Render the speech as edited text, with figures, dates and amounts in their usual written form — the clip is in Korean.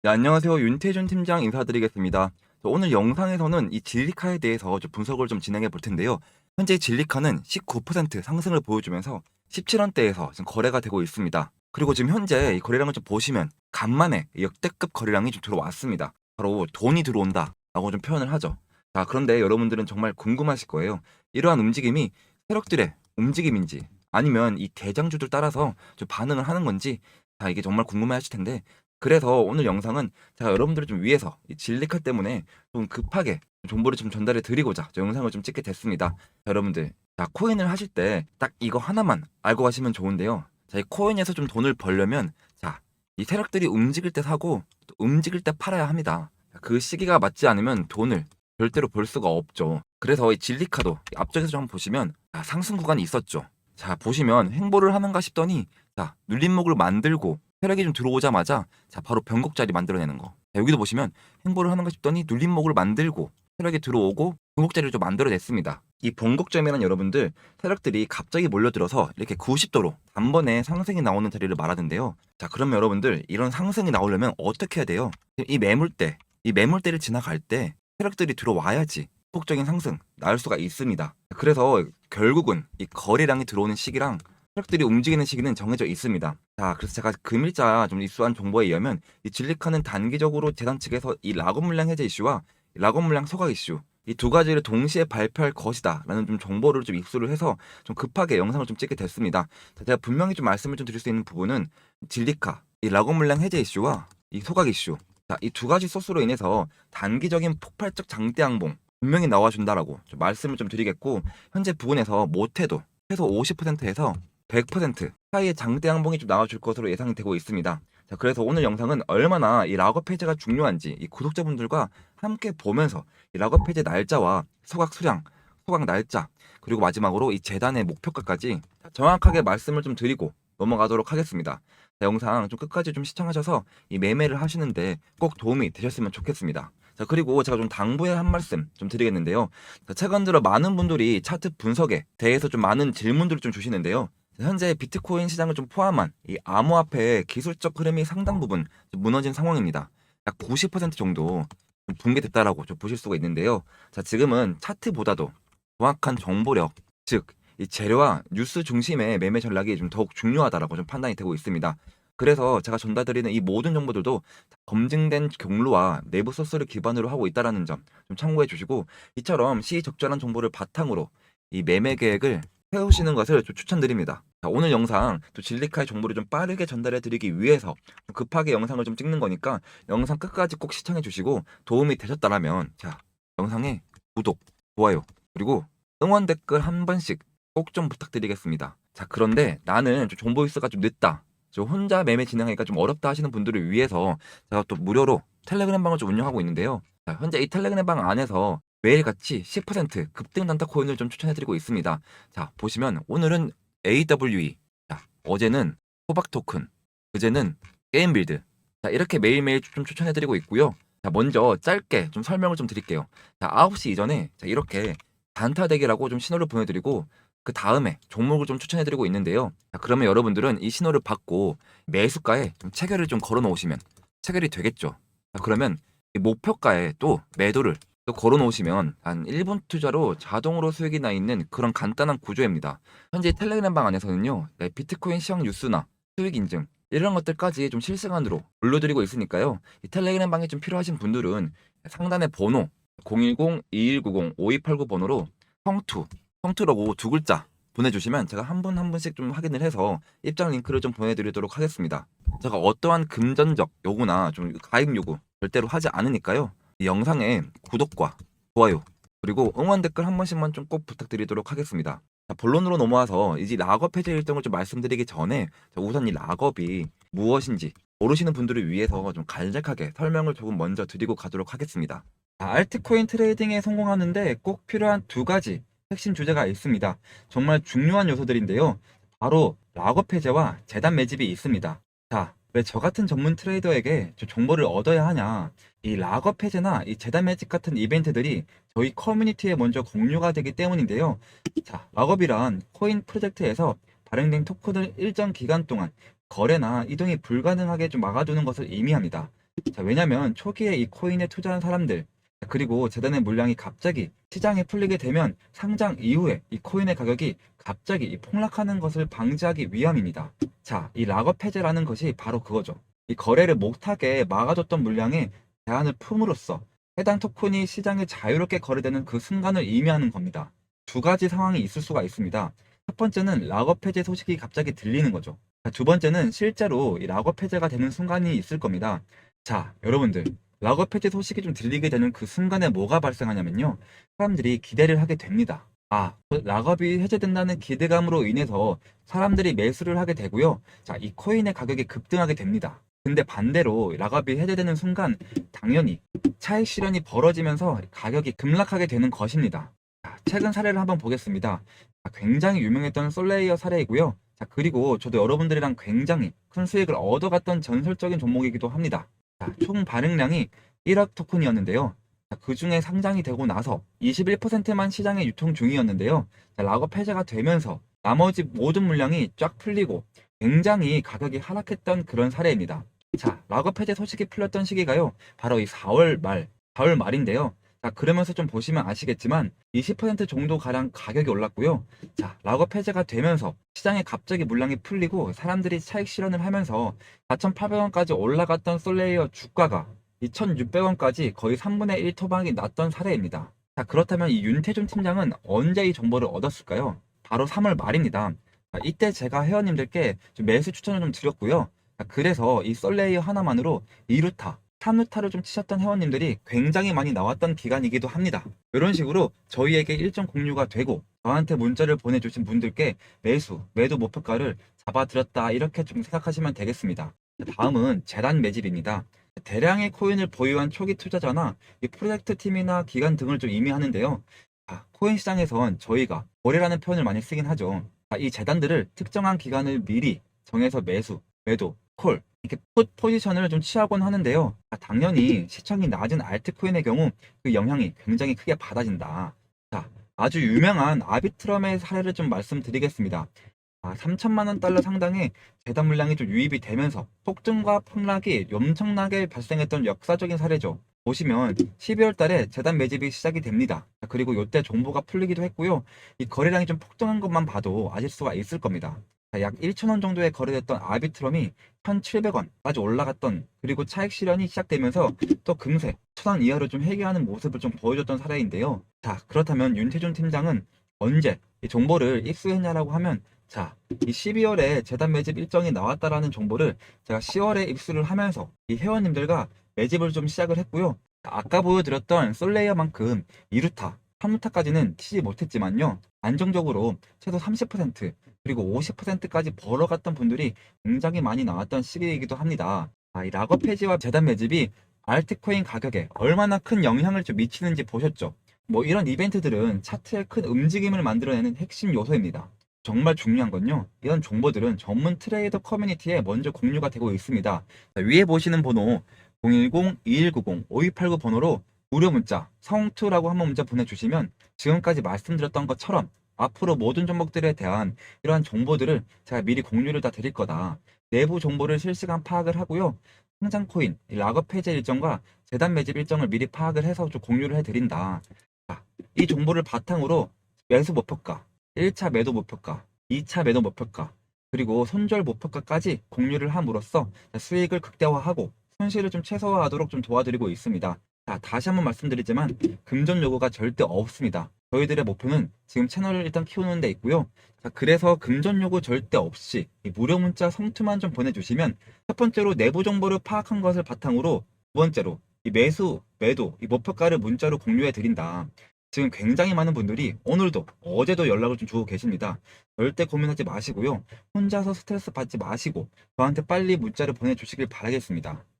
네, 안녕하세요. 윤태준 팀장 인사드리겠습니다. 오늘 영상에서는 이 진리카에 대해서 좀 분석을 좀 진행해 볼 텐데요. 현재 진리카는 19% 상승을 보여주면서 17원대에서 지금 거래가 되고 있습니다. 그리고 지금 현재 이 거래량을 좀 보시면 간만에 역대급 거래량이 좀 들어왔습니다. 바로 돈이 들어온다라고 좀 표현을 하죠. 자, 그런데 여러분들은 정말 궁금하실 거예요. 이러한 움직임이 세력들의 움직임인지 아니면 이 대장주들 따라서 좀 반응을 하는 건지, 자, 이게 정말 궁금해 하실 텐데, 그래서 오늘 영상은 제가 여러분들을 좀 위해서 이 진리카 때문에 좀 급하게 정보를 좀 전달해 드리고자 저 영상을 좀 찍게 됐습니다. 자, 여러분들, 자, 코인을 하실 때 딱 이거 하나만 알고 가시면 좋은데요. 자, 이 코인에서 좀 돈을 벌려면, 자, 이 세력들이 움직일 때 사고 또 움직일 때 팔아야 합니다. 그 시기가 맞지 않으면 돈을 절대로 벌 수가 없죠. 그래서 이 진리카도 앞쪽에서 좀 한번 보시면, 자, 상승 구간이 있었죠. 자, 보시면 횡보를 하는가 싶더니, 자, 눌림목을 만들고 세력이 좀 들어오자마자, 자, 바로 변곡자리 만들어내는 거. 자, 여기도 보시면 횡보를 하는가 싶더니 눌림목을 만들고 세력이 들어오고 변곡자리를 좀 만들어냈습니다. 이 변곡점이란, 여러분들, 세력들이 갑자기 몰려들어서 이렇게 90도로 단번에 상승이 나오는 자리를 말하는데요. 자, 그러면 여러분들, 이런 상승이 나오려면 어떻게 해야 돼요? 이 매물대를 지나갈 때 세력들이 들어와야지 폭적인 상승 나올 수가 있습니다. 그래서 결국은 이 거래량이 들어오는 시기랑 세력들이 움직이는 시기는 정해져 있습니다. 자, 그래서 제가 금일자 좀 입수한 정보에 의하면 이 진리카는 단기적으로 재단 측에서 이 락업 물량 해제 이슈와 락업 물량 소각 이슈, 이 두 가지를 동시에 발표할 것이다라는 좀 정보를 좀 입수를 해서 좀 급하게 영상을 좀 찍게 됐습니다. 자, 제가 분명히 좀 말씀을 좀 드릴 수 있는 부분은 진리카, 이 락업 물량 해제 이슈와 이 소각 이슈, 자, 이 두 가지 소스로 인해서 단기적인 폭발적 장대 양봉 분명히 나와준다라고 좀 말씀을 좀 드리겠고, 현재 부분에서 못해도 최소 50%에서 100% 사이의 장대 양봉이 좀 나와줄 것으로 예상이 되고 있습니다. 자, 그래서 오늘 영상은 얼마나 이 락업 해제가 중요한지 이 구독자분들과 함께 보면서 이 락업 해제 날짜와 소각 수량, 소각 날짜, 그리고 마지막으로 이 재단의 목표가까지 정확하게 말씀을 좀 드리고 넘어가도록 하겠습니다. 자, 영상 좀 끝까지 좀 시청하셔서 이 매매를 하시는데 꼭 도움이 되셨으면 좋겠습니다. 자, 그리고 제가 좀 당부의 한 말씀 좀 드리겠는데요. 자, 최근 들어 많은 분들이 차트 분석에 대해서 좀 많은 질문들을 좀 주시는데요. 현재 비트코인 시장을 좀 포함한 이 암호화폐의 기술적 흐름이 상당 부분 좀 무너진 상황입니다. 약 90% 정도 좀 붕괴됐다라고 좀 보실 수가 있는데요. 자, 지금은 차트보다도 정확한 정보력, 즉 이 재료와 뉴스 중심의 매매 전략이 좀 더욱 중요하다라고 좀 판단이 되고 있습니다. 그래서 제가 전달드리는 이 모든 정보들도 다 검증된 경로와 내부 소스를 기반으로 하고 있다라는 점 좀 참고해 주시고, 이처럼 시적절한 정보를 바탕으로 이 매매 계획을 세우시는 것을 좀 추천드립니다. 자, 오늘 영상 또 진리카의 정보를 좀 빠르게 전달해 드리기 위해서 좀 급하게 영상을 좀 찍는 거니까 영상 끝까지 꼭 시청해 주시고, 도움이 되셨다라면, 자, 영상에 구독, 좋아요, 그리고 응원 댓글 한 번씩 꼭 좀 부탁드리겠습니다. 자, 그런데 나는 좀 정보 입수가 좀 늦다, 저 혼자 매매 진행하기가 좀 어렵다 하시는 분들을 위해서 제가 또 무료로 텔레그램 방을 좀 운영하고 있는데요. 자, 현재 이 텔레그램 방 안에서 매일같이 10% 급등 단타 코인을 좀 추천해드리고 있습니다. 자, 보시면 오늘은 AWE, 자, 어제는 호박 토큰, 그제는 게임 빌드. 자, 이렇게 매일매일 좀 추천해드리고 있고요. 자, 먼저 짧게 좀 설명을 좀 드릴게요. 자, 9시 이전에, 자, 이렇게 단타 대기라고 좀 신호를 보내드리고 그 다음에 종목을 좀 추천해드리고 있는데요. 자, 그러면 여러분들은 이 신호를 받고 매수가에 좀 체결을 좀 걸어 놓으시면 체결이 되겠죠. 자, 그러면 이 목표가에 또 매도를 또 걸어 놓으시면 한 1분 투자로 자동으로 수익이 나 있는 그런 간단한 구조입니다. 현재 텔레그램 방 안에서는요, 네, 비트코인 시황 뉴스나 수익 인증 이런 것들까지 좀 실시간으로 올려드리고 있으니까요. 이 텔레그램 방이 좀 필요하신 분들은 상단의 번호 010-2190-5289 번호로 성투라고 두 글자 보내주시면 제가 한 분 한 분씩 좀 확인을 해서 입장 링크를 좀 보내드리도록 하겠습니다. 제가 어떠한 금전적 요구나 좀 가입 요구 절대로 하지 않으니까요. 이 영상에 구독과 좋아요, 그리고 응원 댓글 한 번씩만 좀 꼭 부탁드리도록 하겠습니다. 자, 본론으로 넘어와서 이제 락업 해제 일정을 좀 말씀드리기 전에 우선 이 락업이 무엇인지 모르시는 분들을 위해서 좀 간략하게 설명을 조금 먼저 드리고 가도록 하겠습니다. 알트코인 트레이딩에 성공하는데 꼭 필요한 두 가지 핵심 주제가 있습니다. 정말 중요한 요소들인데요. 바로 락업 해제와 재단 매집이 있습니다. 자, 왜 저 같은 전문 트레이더에게 저 정보를 얻어야 하냐? 이 락업 해제나 이 재단 매집 같은 이벤트들이 저희 커뮤니티에 먼저 공유가 되기 때문인데요. 자, 락업이란 코인 프로젝트에서 발행된 토큰을 일정 기간 동안 거래나 이동이 불가능하게 좀 막아두는 것을 의미합니다. 자, 왜냐면 초기에 이 코인에 투자한 사람들, 그리고 재단의 물량이 갑자기 시장에 풀리게 되면 상장 이후에 이 코인의 가격이 갑자기 폭락하는 것을 방지하기 위함입니다. 자, 이 락업 해제라는 것이 바로 그거죠. 이 거래를 못하게 막아줬던 물량에 제한을 품으로써 해당 토큰이 시장에 자유롭게 거래되는 그 순간을 의미하는 겁니다. 두 가지 상황이 있을 수가 있습니다. 첫 번째는 락업 해제 소식이 갑자기 들리는 거죠. 자, 두 번째는 실제로 이 락업 해제가 되는 순간이 있을 겁니다. 자, 여러분들, 락업 해제 소식이 좀 들리게 되는 그 순간에 뭐가 발생하냐면요. 사람들이 기대를 하게 됩니다. 아, 락업이 해제된다는 기대감으로 인해서 사람들이 매수를 하게 되고요. 자, 이 코인의 가격이 급등하게 됩니다. 근데 반대로 락업이 해제되는 순간 당연히 차익 실현이 벌어지면서 가격이 급락하게 되는 것입니다. 자, 최근 사례를 한번 보겠습니다. 자, 굉장히 유명했던 솔레이어 사례이고요. 자, 그리고 저도 여러분들이랑 굉장히 큰 수익을 얻어갔던 전설적인 종목이기도 합니다. 자, 총 발행량이 1억 토큰이었는데요. 그 중에 상장이 되고 나서 21%만 시장에 유통 중이었는데요. 자, 락업 해제가 되면서 나머지 모든 물량이 쫙 풀리고 굉장히 가격이 하락했던 그런 사례입니다. 자, 락업 해제 소식이 풀렸던 시기가요. 바로 이 4월 말, 4월 말인데요. 자, 그러면서 좀 보시면 아시겠지만 20% 정도 가량 가격이 올랐고요. 자, 락업 해제가 되면서 시장에 갑자기 물량이 풀리고 사람들이 차익 실현을 하면서 4,800원까지 올라갔던 솔레이어 주가가 2,600원까지 거의 3분의 1 토막이 났던 사례입니다. 자, 그렇다면 이 윤태준 팀장은 언제 이 정보를 얻었을까요? 바로 3월 말입니다. 자, 이때 제가 회원님들께 좀 매수 추천을 좀 드렸고요. 자, 그래서 이 솔레이어 하나만으로 2루타, 3루타를 좀 치셨던 회원님들이 굉장히 많이 나왔던 기간이기도 합니다. 이런 식으로 저희에게 일정 공유가 되고 저한테 문자를 보내주신 분들께 매도 목표가를 잡아드렸다 이렇게 좀 생각하시면 되겠습니다. 다음은 재단 매집입니다. 대량의 코인을 보유한 초기 투자자나 이 프로젝트 팀이나 기관 등을 좀 의미하는데요. 코인 시장에선 저희가 거래라는 표현을 많이 쓰긴 하죠. 이 재단들을 특정한 기간을 미리 정해서 매도, 콜 이렇게 풋 포지션을 좀 취하곤 하는데요. 당연히 시청이 낮은 알트코인의 경우 그 영향이 굉장히 크게 받아진다. 자, 아주 유명한 아비트럼의 사례를 좀 말씀드리겠습니다. 3천만 원 달러 상당의 재단 물량이 좀 유입이 되면서 폭등과 폭락이 엄청나게 발생했던 역사적인 사례죠. 보시면 12월 달에 재단 매집이 시작이 됩니다. 그리고 이때 정보가 풀리기도 했고요. 이 거래량이 좀 폭등한 것만 봐도 아실 수가 있을 겁니다. 약 1,000원 정도에 거래됐던 아비트럼이 1,700원까지 올라갔던, 그리고 차익 실현이 시작되면서 또 금세 1,000원 이하로 좀 회귀하는 모습을 좀 보여줬던 사례인데요. 자, 그렇다면 윤태준 팀장은 언제 이 정보를 입수했냐라고 하면, 자, 이 12월에 재단 매집 일정이 나왔다라는 정보를 제가 10월에 입수를 하면서 이 회원님들과 매집을 좀 시작을 했고요. 아까 보여드렸던 솔레이어만큼 2루타, 3루타까지는 치지 못했지만요. 안정적으로 최소 30% 그리고 50%까지 벌어갔던 분들이 굉장히 많이 나왔던 시기이기도 합니다. 이 락업 해지와 재단 매집이 알트코인 가격에 얼마나 큰 영향을 좀 미치는지 보셨죠? 뭐 이런 이벤트들은 차트에 큰 움직임을 만들어내는 핵심 요소입니다. 정말 중요한 건요, 이런 정보들은 전문 트레이더 커뮤니티에 먼저 공유가 되고 있습니다. 자, 위에 보시는 번호 010-2190-5289 번호로 무료 문자 성투라고 한번 문자 보내주시면 지금까지 말씀드렸던 것처럼 앞으로 모든 종목들에 대한 이러한 정보들을 제가 미리 공유를 다 드릴 거다. 내부 정보를 실시간 파악을 하고요. 상장 코인, 락업 해제 일정과 재단 매집 일정을 미리 파악을 해서 좀 공유를 해드린다. 자, 이 정보를 바탕으로 매수 목표가, 1차 매도 목표가, 2차 매도 목표가, 그리고 손절 목표가까지 공유를 함으로써 수익을 극대화하고 손실을 좀 최소화하도록 좀 도와드리고 있습니다. 자, 다시 한번 말씀드리지만 금전 요구가 절대 없습니다. 저희들의 목표는 지금 채널을 일단 키우는 데 있고요. 자, 그래서 금전 요구 절대 없이 이 무료 문자 성투만 좀 보내주시면 첫 번째로 내부 정보를 파악한 것을 바탕으로, 두 번째로 이 매수, 매도, 이 목표가를 문자로 공유해 드린다. 지금 굉장히 많은 분들이 오늘도 어제도 연락을 좀 주고 계십니다. 절대 고민하지 마시고요. 혼자서 스트레스 받지 마시고 저한테 빨리 문자를 보내주시길 바라겠습니다.